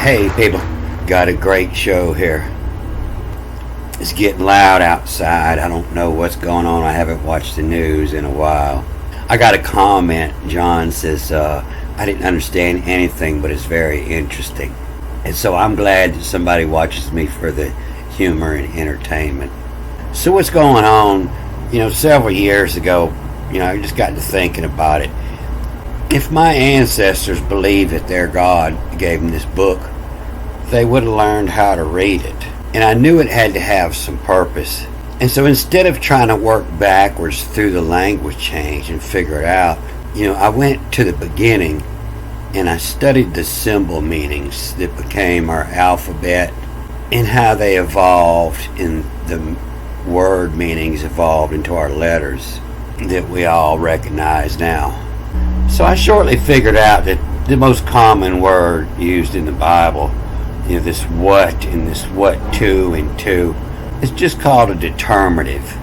Hey people, got a great show here. It's getting loud outside. I don't know what's going on. I haven't watched the news in a while. I got a comment. John says, I didn't understand anything, but it's very interesting. And so I'm glad that somebody watches me for the humor and entertainment. So what's going on? Several years ago, I just got to thinking about it. If my ancestors believed that their God gave them this book, they would have learned how to read it. And I knew it had to have some purpose. And so instead of trying to work backwards through the language change and figure it out, I went to the beginning and I studied the symbol meanings that became our alphabet and how they evolved, and the word meanings evolved into our letters that we all recognize now. So I shortly figured out that the most common word used in the Bible, this what and this what to and to, is just called a determinative.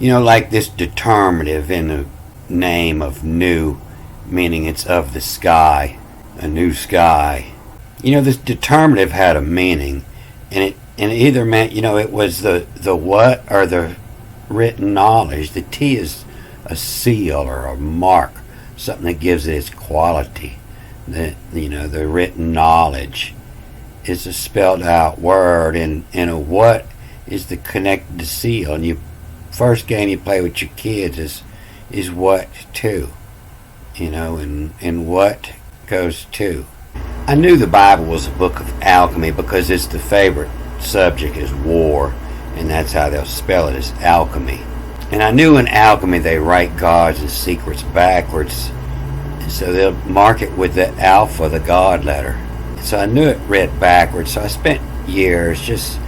Like this determinative in the name of new, meaning it's of the sky, a new sky. This determinative had a meaning, and it either meant, it was the what or the written knowledge. The T is a seal or a mark, something that gives it its quality. The written knowledge is a spelled out word, and a what is the connected seal. And first game you play with your kids is what to, and what goes to. I knew the Bible was a book of alchemy because it's the favorite subject is war, and that's how they'll spell it, is alchemy. And I knew in alchemy they write gods and secrets backwards, and so they'll mark it with the alpha, the God letter. So I knew it read backwards, so I spent years just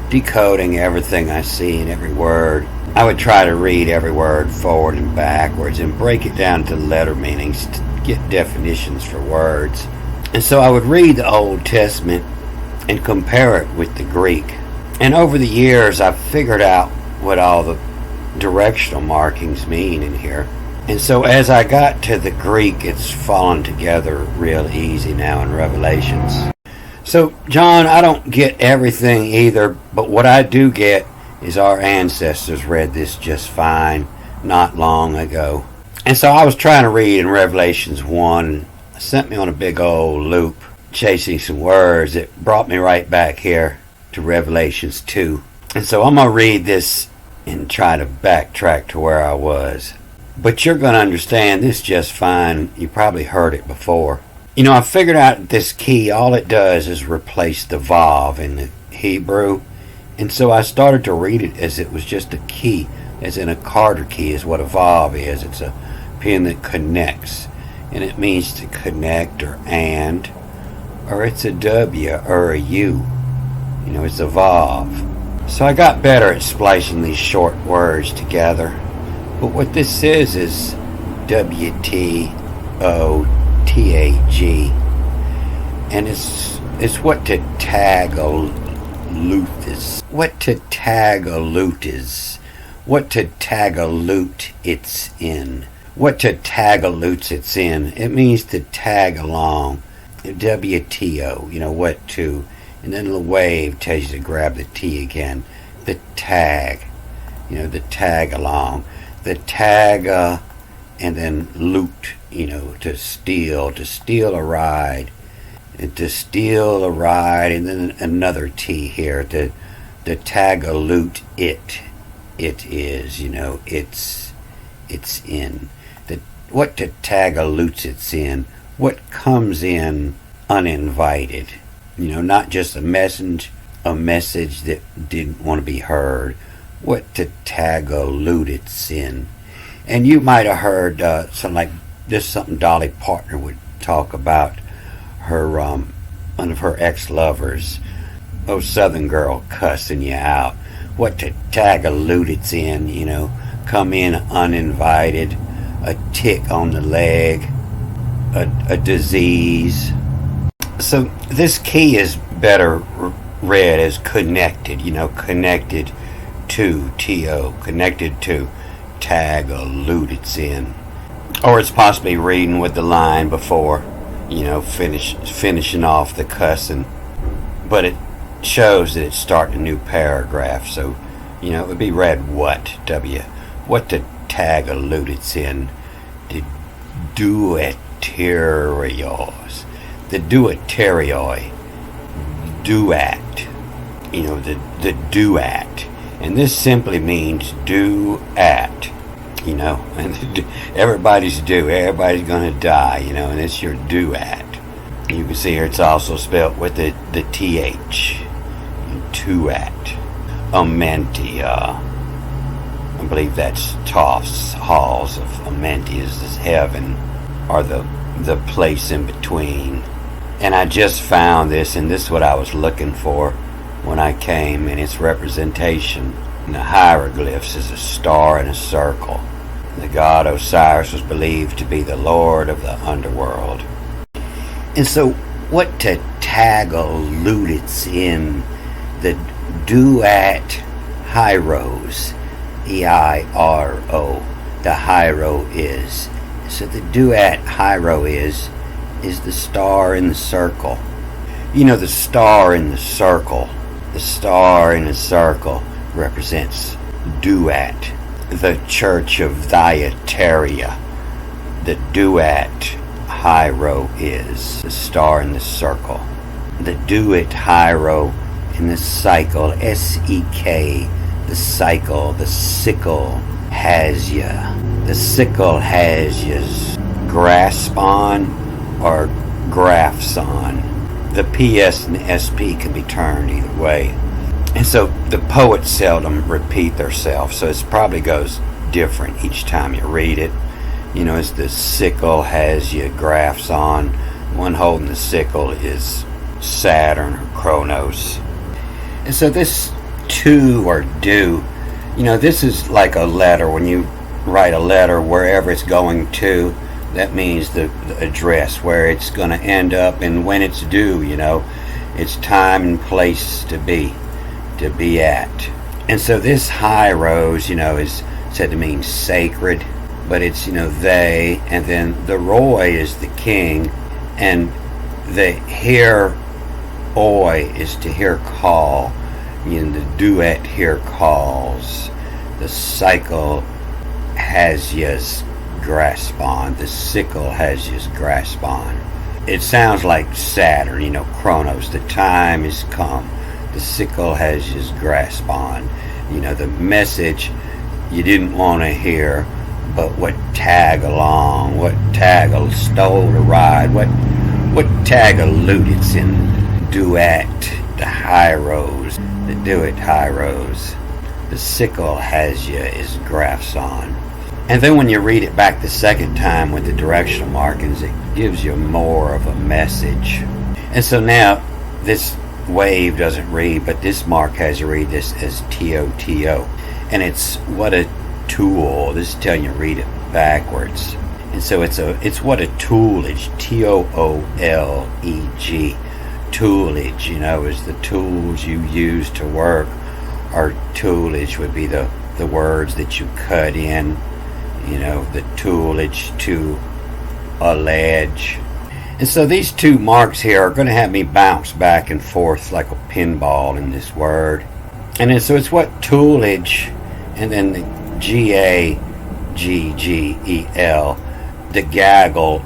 decoding everything I see and every word. I would try to read every word forward and backwards and break it down to letter meanings to get definitions for words. And so I would read the Old Testament and compare it with the Greek. And over the years I've figured out what all the directional markings mean in here. And so as I got to the Greek, it's fallen together real easy now in Revelations. So, John, I don't get everything either, but what I do get is our ancestors read this just fine not long ago. And so I was trying to read in Revelations 1, and it sent me on a big old loop, chasing some words that brought me right back here to Revelations 2. And so I'm going to read this and try to backtrack to where I was. But you're going to understand this just fine. You probably heard it before. I figured out this key, all it does is replace the vav in the Hebrew. And so I started to read it as it was just a key, as in a Carter key is what a vav is. It's a pin that connects. And it means to connect or it's a W or a U. It's a vav. So I got better at splicing these short words together. But what this is WTOTAG, and it's what to tag a loot is. What to tag a loot is. What to tag a loot it's in. What to tag a loot it's in. It means to tag along. WTO, what to. And then the wave tells you to grab the T again. The tag, the tag along. The tag, and then loot, to steal a ride, and to steal a ride, and then another T here, the tag a loot it is, it's in. What to tag a loot it's in, what comes in uninvited, not just a message that didn't want to be heard. What to tag a loot it's in. And you might have heard something Dolly Parton would talk about her one of her ex-lovers, Southern girl cussing you out. What to tag a loot it's in, come in uninvited, a tick on the leg, a disease. So this key is better read as connected, connected to T-O, connected to tag a loot it's in. Or it's possibly reading with the line before, finishing off the cussing. But it shows that it's starting a new paragraph. So, it would be read what, what the tag alluded in the dueterios. The dueterioi. Duet. The duet. And this simply means do at. And everybody's due. Everybody's going to die, and it's your duet. You can see here it's also spelled with the TH. Tuat. Amentia. I believe that's Toph's halls of Amentia's is heaven, or the place in between. And I just found this, and this is what I was looking for when I came, and its representation in the hieroglyphs is a star and a circle. The god Osiris was believed to be the lord of the underworld. And so what to tagaludits in the duat hyros, E-I-R-O, the hyro is. So the duat hyro is the star in the circle. The star in the circle. The star in the circle represents duat, the church of Thyatira. The duat hyro is the star in the circle. The duat hyro in the cycle, S-E-K, the cycle, the sickle has ya. The sickle has ya's grasp on or graphs on. The PS and the SP can be turned either way. And so the poets seldom repeat themselves, so it probably goes different each time you read it. As the sickle has your graphs on, one holding the sickle is Saturn or Kronos. And so this to or do, this is like a letter. When you write a letter, wherever it's going to, that means the address, where it's going to end up and when it's due, it's time and place to be at. And so this hyros, is said to mean sacred, but it's, they, and then the Roy is the king, and the hear oi is to hear call. The duet here calls. The cycle has yas grasp on. The sickle has yas grasp on. It sounds like Saturn, Kronos. The time is come. The sickle has yas grasp on. The message you didn't want to hear, but what tag along, what tag stole to ride, what tag alluded in duet, the hyros, the duet hyros. The sickle has ya is graphs on. And then when you read it back the second time with the directional markings, it gives you more of a message. And so now this wave doesn't read, but this mark has you read this as T-O-T-O. And it's what a tool. This is telling you to read it backwards. And so it's what a toolage, T-O-O-L-E-G. Toolage, is the tools you use to work. Or toolage would be the words that you cut in, the toolage to allege. And so these two marks here are going to have me bounce back and forth like a pinball in this word. And then so it's what toolage, and then the G-A-G-G-E-L, the gaggle,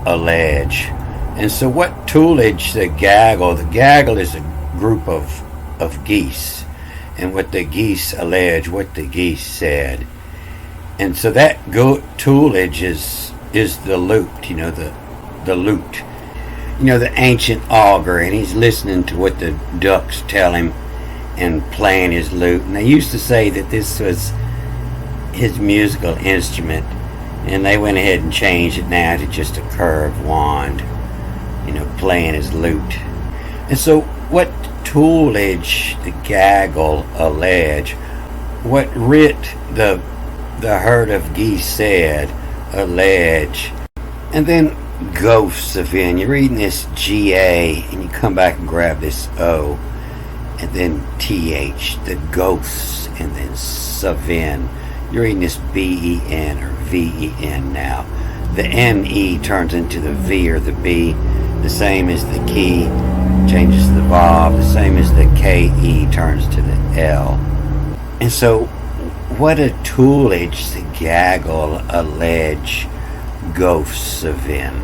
allege. And so what toolage, the gaggle is a group of geese. And what the geese allege, what the geese said. And so that toolage is the lute, the lute. The ancient augur, and he's listening to what the ducks tell him and playing his lute. And they used to say that this was his musical instrument, and they went ahead and changed it now to just a curved wand, playing his lute. And so what toolage the gaggle allege, what writ the herd of geese said, allege. And then ghosts of in. You're reading this G-A, and you come back and grab this O, and then T-H, the ghosts, and then Savin. You're reading this B-E-N or V-E-N now. The ME turns into the V or the B. The same as the key changes to the Bob. The same as the KE turns to the L. And so, what a toolage the gaggle allege ghosts of in.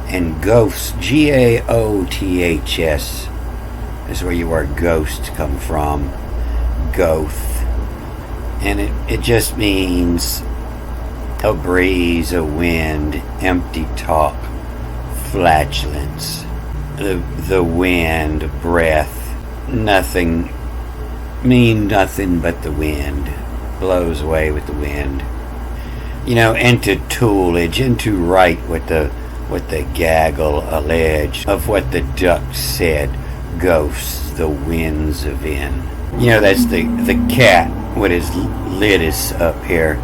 And ghosts, Gaoths, is where your word ghost come from. Goth. And it just means a breeze, a wind, empty talk, flatulence. The wind, breath, nothing, mean nothing but the wind. Blows away with the wind. And to toolage, and to write what the gaggle allege of what the duck said, ghosts, the winds of in. That's the cat with his lidis up here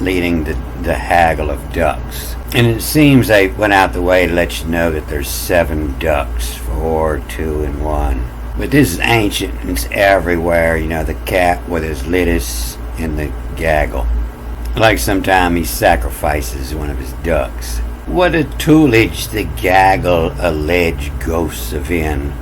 leading the haggle of ducks. And it seems they went out the way to let you know that there's 7 ducks, 4, 2, and 1. But this is ancient and it's everywhere, the cat with his lidis in the gaggle. Like sometime he sacrifices one of his ducks. What a toolage the gaggle allege ghosts of in.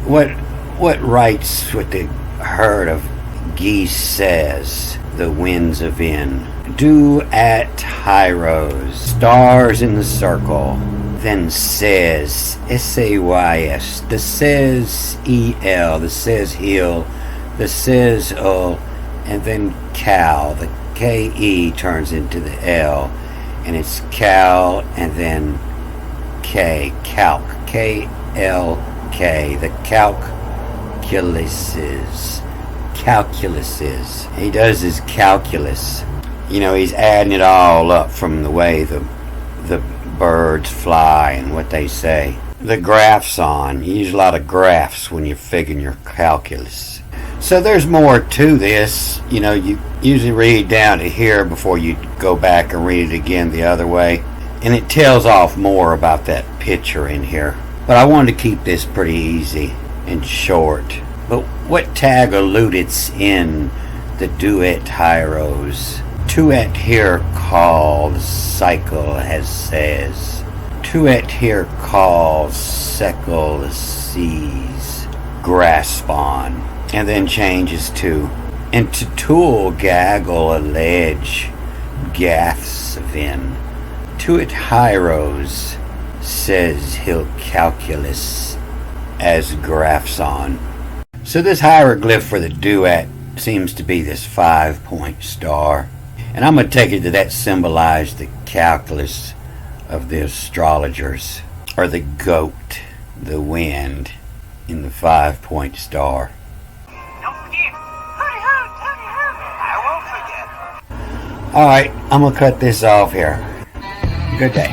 What writes what the herd of geese says, the winds of in. Do at Hyros, stars in the circle, then says, S-A-Y-S, the says E-L, the says heel, the says and then cal, the K-E turns into the L, and it's cal, and then K, calc, K-L-K, the calculuses. He does his calculus. He's adding it all up from the way the birds fly and what they say. The graphs on. You use a lot of graphs when you're figuring your calculus. So there's more to this. You usually read down to here before you go back and read it again the other way. And it tells off more about that picture in here. But I wanted to keep this pretty easy and short. But what tag alludits in the duet Hyros? Tuet here calls, cycle as says. Tuet here calls, secle sees, grasp on. And then changes to, and to tool gaggle allege, gaffs vin. Tuet Hyros says he'll calculus as graphs on. So this hieroglyph for the duet seems to be this 5-point star. And I'm going to take it that symbolized the calculus of the astrologers, or the goat, the wind, in the 5-point star. Don't forget, hooty hoot, tooty hoot. I won't forget. Alright, I'm going to cut this off here. Good day.